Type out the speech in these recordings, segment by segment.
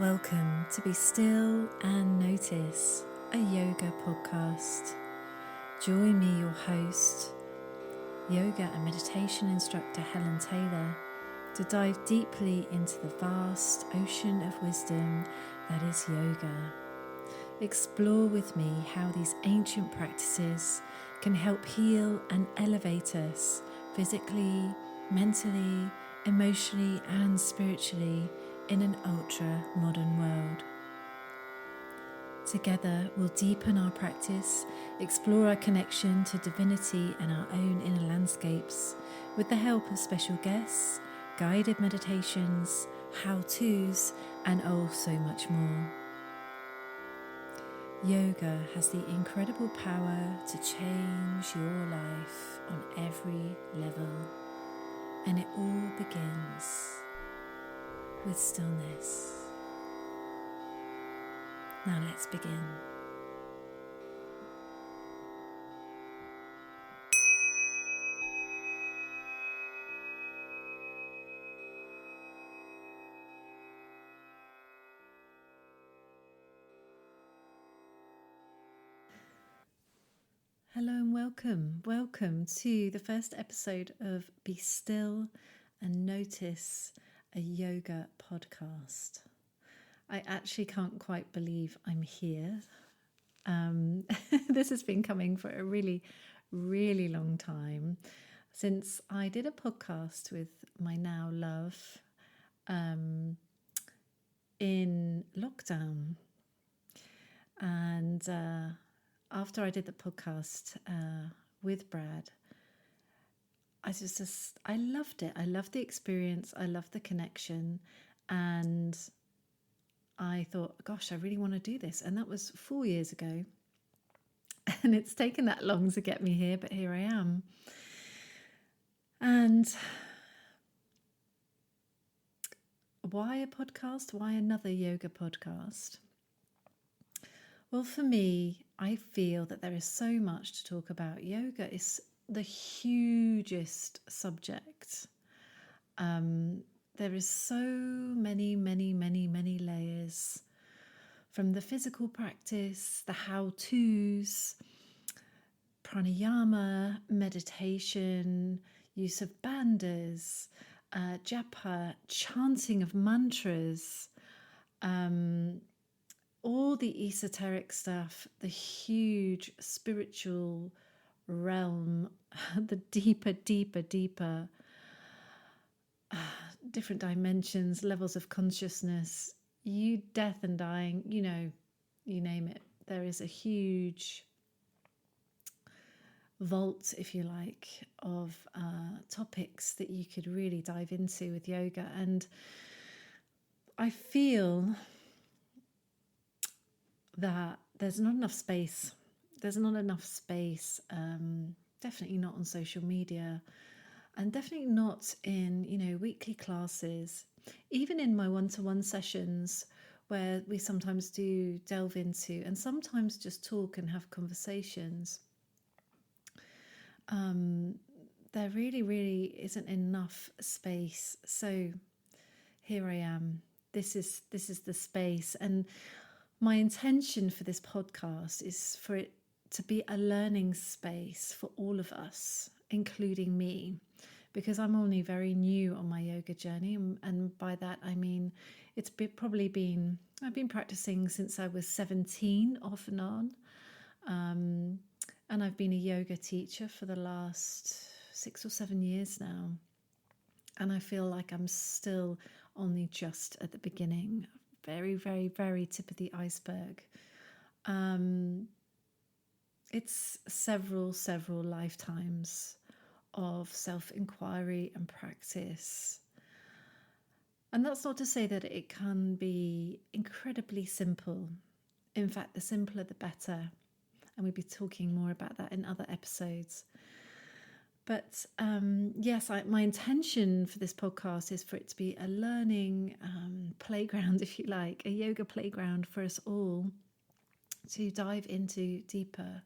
Welcome to Be Still and Notice, a yoga podcast. Join me, your host, yoga and meditation instructor Helen Taylor, to dive deeply into the vast ocean of wisdom that is yoga. Explore with me how these ancient practices can help heal and elevate us physically, mentally, emotionally, and spiritually in an ultra-modern world. Together, we'll deepen our practice, explore our connection to divinity and our own inner landscapes with the help of special guests, guided meditations, how-tos, and oh, so much more. Yoga has the incredible power to change your life on every level, and it all begins with stillness. Now let's begin. Hello and welcome. Welcome to the first episode of Be Still and Notice, a yoga podcast. I actually can't quite believe I'm here. This has been coming for a really, really long time since I did a podcast with my now love in lockdown. And after I did the podcast with Brad, I loved it. I loved the experience. I loved the connection. And I thought, gosh, I really want to do this. And that was 4 years ago. And it's taken that long to get me here, but here I am. And why a podcast? Why another yoga podcast? Well, for me, I feel that there is so much to talk about. Yoga is the hugest subject. There is so many layers, from the physical practice, the how-tos, pranayama, meditation, use of bandhas, japa, chanting of mantras, all the esoteric stuff, the huge spiritual realm, the deeper, different dimensions, levels of consciousness, death and dying, you name it. There is a huge vault, if you like, of topics that you could really dive into with yoga. And I feel that there's not enough space. Definitely not on social media, and definitely not in, weekly classes. Even in my one-to-one sessions, where we sometimes do delve into and sometimes just talk and have conversations, there really isn't enough space. So here I am. This is the space. And my intention for this podcast is for it to be a learning space for all of us, including me, because I'm only very new on my yoga journey. And by that, I mean, I've been practicing since I was 17, off and on. And I've been a yoga teacher for the last 6 or 7 years now. And I feel like I'm still only just at the beginning. Very, very, very tip of the iceberg. It's several lifetimes of self-inquiry and practice. And that's not to say that it can be incredibly simple. In fact, the simpler the better. And we'll be talking more about that in other episodes. But yes, my intention for this podcast is for it to be a learning playground, if you like, a yoga playground for us all to dive into deeper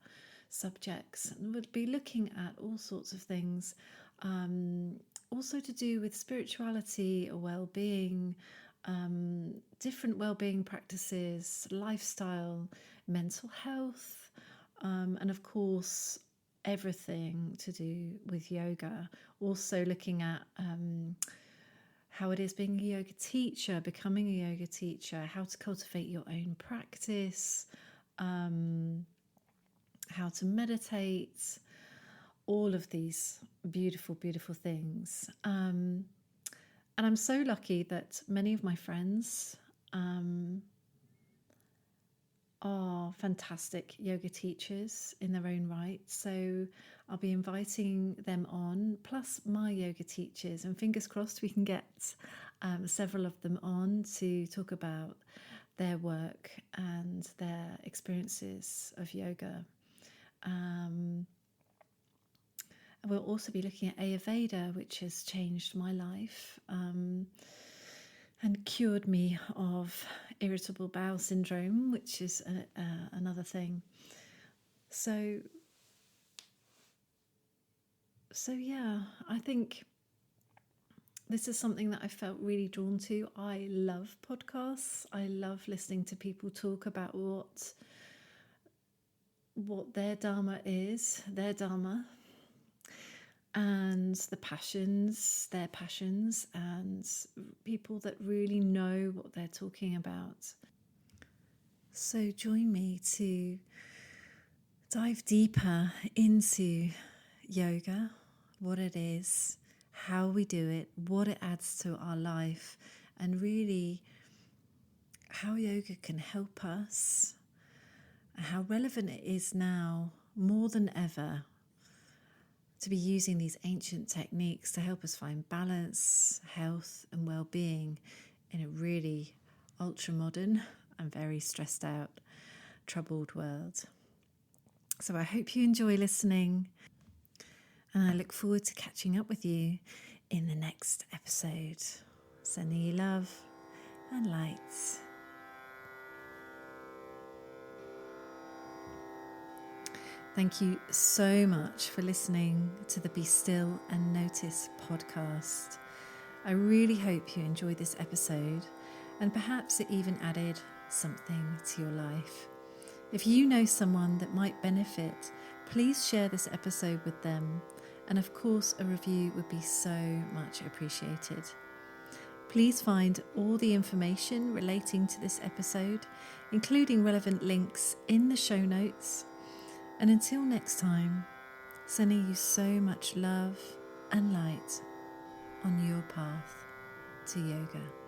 subjects. And we'll be looking at all sorts of things, also to do with spirituality or well-being, different well-being practices, lifestyle, mental health, and of course everything to do with yoga. Also looking at how it is being a yoga teacher, becoming a yoga teacher, how to cultivate your own practice, how to meditate, all of these beautiful, beautiful things. And I'm so lucky that many of my friends are fantastic yoga teachers in their own right. So I'll be inviting them on, plus my yoga teachers, and fingers crossed we can get several of them on to talk about their work and their experiences of yoga. We'll also be looking at Ayurveda, which has changed my life and cured me of irritable bowel syndrome, which is another thing. So yeah, I think this is something that I felt really drawn to. I love podcasts. I love listening to people talk about what their dharma is, their dharma, and their passions, and people that really know what they're talking about. So join me to dive deeper into yoga, what it is, how we do it, what it adds to our life, and really how yoga can help us, and how relevant it is now more than ever to be using these ancient techniques to help us find balance, health and well-being in a really ultra-modern and very stressed out, troubled world. So I hope you enjoy listening, and I look forward to catching up with you in the next episode. Sending you love and light. Thank you so much for listening to the Be Still and Notice podcast. I really hope you enjoyed this episode, and perhaps it even added something to your life. If you know someone that might benefit, please share this episode with them, and of course a review would be so much appreciated. Please find all the information relating to this episode, including relevant links, in the show notes. And until next time, sending you so much love and light on your path to yoga.